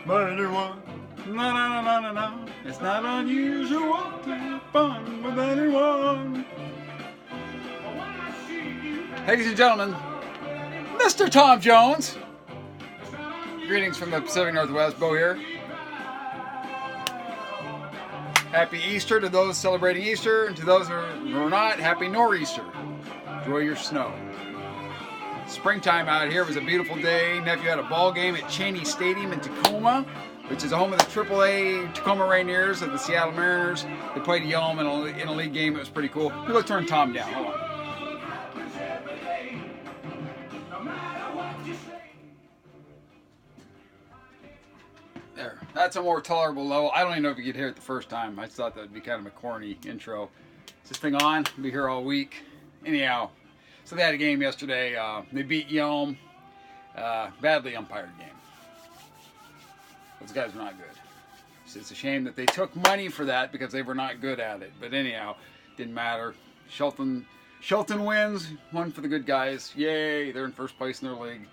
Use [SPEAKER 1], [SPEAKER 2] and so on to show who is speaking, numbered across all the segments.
[SPEAKER 1] by anyone. No, no, no, no, no, no. It's not unusual to have fun with anyone. Ladies and gentlemen, Mr. Tom Jones. Greetings from the Pacific Northwest. Bo here. Happy Easter to those celebrating Easter, and to those who are not, happy Nor'easter. Enjoy your snow. Springtime out here. It was a beautiful day. Nephew had a ball game at Cheney Stadium in Tacoma, which is the home of the AAA Tacoma Rainiers of the Seattle Mariners. They played Yelm in a league game. It was pretty cool. Let's turn Tom down. Hold on. There. That's a more tolerable level. I don't even know if you could hear it the first time. I just thought that would be kind of a corny intro. Is this thing on? I'll be here all week. Anyhow, so they had a game yesterday. They beat Yelm. Badly umpired game. Those guys were not good. It's a shame that they took money for that because they were not good at it. But anyhow, didn't matter. Shelton wins. One for the good guys. Yay, they're in first place in their league.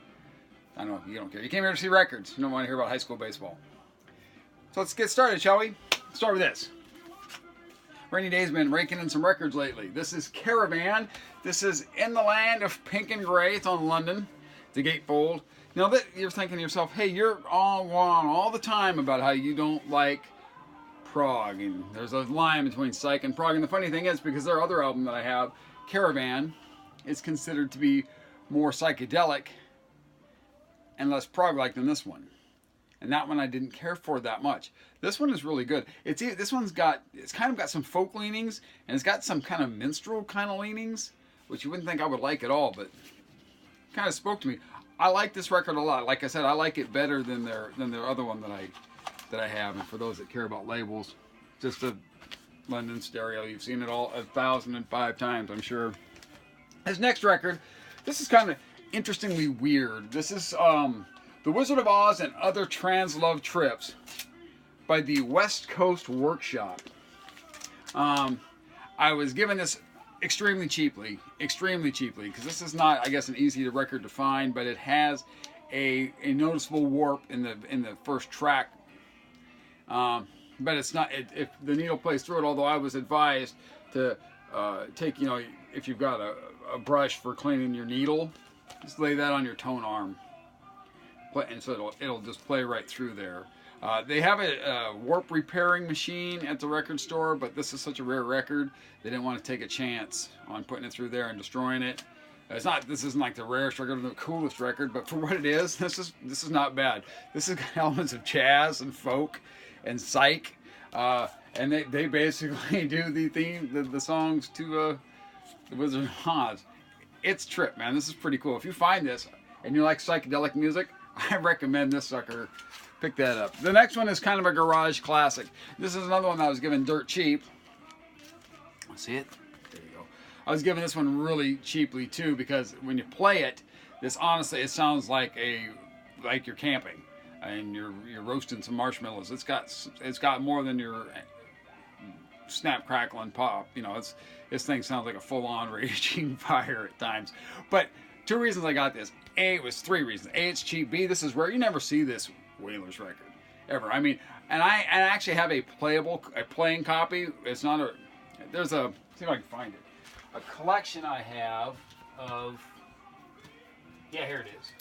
[SPEAKER 1] I know, you don't care. You came here to see records. You don't want to hear about high school baseball. So let's get started, shall we? Let's start with this. Rainy Day's been raking in some records lately. This is Caravan. This is In the Land of Pink and Gray. It's on London. The gatefold. Now that you're thinking to yourself, hey, you're on all the time about how you don't like prog, and there's a line between psych and prog. And the funny thing is, because their other album that I have, Caravan, is considered to be more psychedelic and less prog-like than this one. And that one I didn't care for that much. This one is really good. It's kind of got some folk leanings, and it's got some kind of minstrel kind of leanings, which you wouldn't think I would like at all, but kind of spoke to me. I like this record a lot. Like I said, I like it better than their other one that I have. And for those that care about labels, just a London stereo. You've seen it all 1,005 times, I'm sure. This next record, this is kind of interestingly weird. This is The Wizard of Oz and Other Trans-Love Trips by the West Coast Workshop. I was given this extremely cheaply, because this is not, I guess, an easy record to find, but it has a noticeable warp in the first track. But it's not, if the needle plays through it, although I was advised to take, if you've got a brush for cleaning your needle, just lay that on your tone arm, and so it'll just play right through there. They have a warp repairing machine at the record store, but this is such a rare record, they didn't want to take a chance on putting it through there and destroying it. This isn't like the rarest record or the coolest record, but for what it is, this is not bad. This has got elements of jazz and folk and psych, and they basically do the songs to The Wizard of Oz. It's trip, man. This is pretty cool. If you find this and you like psychedelic music, I recommend this sucker. Pick that up. The next one is kind of a garage classic. This is another one that I was given dirt cheap. See it? There you go. I was given this one really cheaply too, because when you play it, this honestly, it sounds like you're camping and you're roasting some marshmallows. It's got more than your snap, crackle, and pop. This thing sounds like a full-on raging fire at times. But two reasons I got this. A, it was three reasons. A, it's cheap. B, this is rare. You never see this Wailers record ever. I mean, and I actually have a playing copy. It's not a. There's a. See if I can find it. A collection I have of. Yeah, here it is.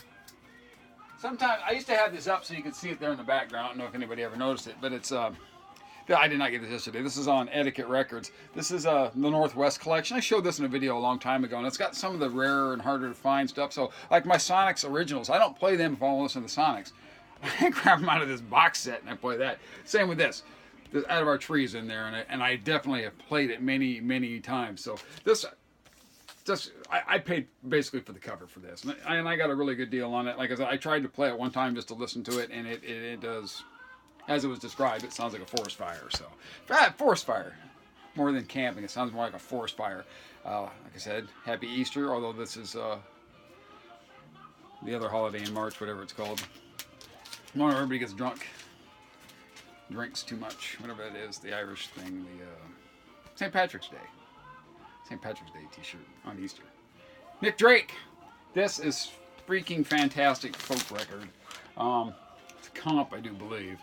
[SPEAKER 1] Sometimes I used to have this up so you could see it there in the background. I don't know if anybody ever noticed it, but it's. I did not get this yesterday. This is on Etiquette Records. This is the Northwest collection. I showed this in a video a long time ago, and it's got some of the rarer and harder to find stuff. So, like my Sonics originals, I don't play them if I want to listen to the Sonics. I grab them out of this box set and I play that. Same with this. Out of Our Trees in there, and I definitely have played it many, many times. So this, I paid basically for the cover for this, and I got a really good deal on it. Like I said, I tried to play it one time just to listen to it, and it does. As it was described, it sounds like a forest fire. So, forest fire, more than camping, it sounds more like a forest fire. Like I said, Happy Easter, although this is the other holiday in March, whatever it's called. When everybody gets drunk, drinks too much, whatever that is, the Irish thing, the St. Patrick's Day. St. Patrick's Day t-shirt on Easter. Nick Drake. This is freaking fantastic folk record. It's a comp, I do believe.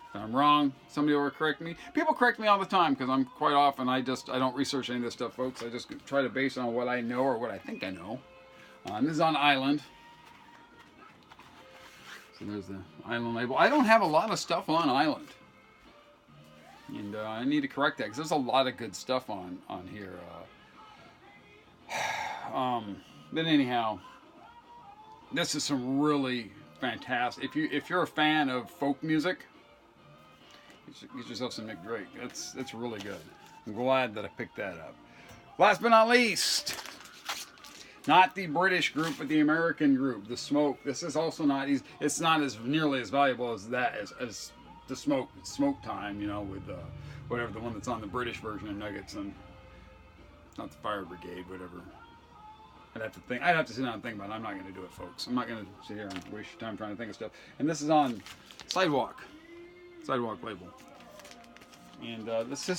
[SPEAKER 1] If I'm wrong, somebody will correct me. People correct me all the time because I'm quite often, I don't research any of this stuff, folks. I just try to base it on what I know or what I think I know. And this is on Island. So there's the Island label. I don't have a lot of stuff on Island. And I need to correct that because there's a lot of good stuff on here. But anyhow, this is some really fantastic. If you're a fan of folk music, get yourself some Nick Drake. It's really good. I'm glad that I picked that up. Last but not least, not the British group, but the American group, The Smoke. This is also not. It's not as nearly as valuable as that as the Smoke Time. You know, with whatever the one that's on the British version of Nuggets and not the Fire Brigade, whatever. I'd have to sit down and think about it. I'm not going to do it, folks. I'm not going to sit here and waste your time trying to think of stuff. And this is on Sidewalk label. And this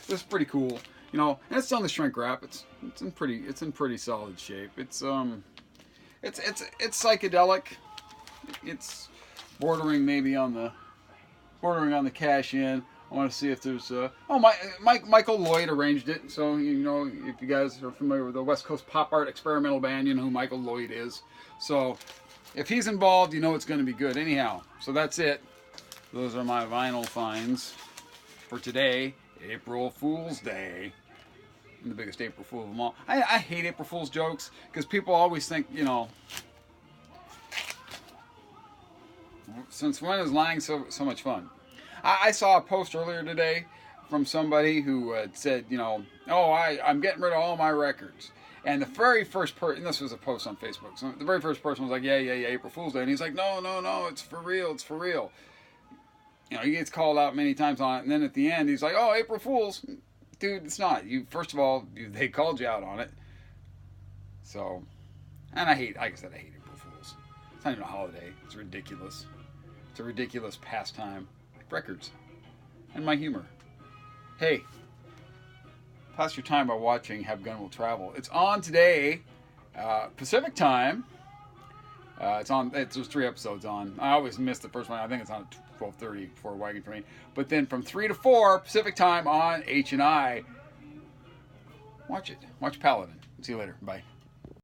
[SPEAKER 1] is pretty cool. You know, and it's on the shrink wrap. It's in pretty solid shape. It's psychedelic. It's bordering on the cash in. I want to see if there's Michael Lloyd arranged it. So you know, if you guys are familiar with the West Coast Pop Art Experimental Band, you know who Michael Lloyd is. So if he's involved, you know it's going to be good. Anyhow, so that's it. Those are my vinyl finds for today, April Fool's Day. I'm the biggest April Fool of them all. I hate April Fool's jokes because people always think, you know, since when is lying so much fun? I saw a post earlier today from somebody who had said, you know, oh, I'm getting rid of all my records. And the very first person, this was a post on Facebook, so the very first person was like, yeah, April Fool's Day. And he's like, no, it's for real, it's for real. You know, he gets called out many times on it, and then at the end, he's like, oh, April Fool's. Dude, it's not. First of all, they called you out on it. So, and like I said, I hate April Fool's. It's not even a holiday. It's ridiculous. It's a ridiculous pastime. Records. And my humor. Hey, pass your time by watching Have Gun Will Travel. It's on today, Pacific time. There's 3 episodes on. I always miss the first one. I think it's on at 12:30 for Wagon Train. But then from 3 to 4 Pacific time on H&I. Watch it. Watch Paladin. See you later. Bye.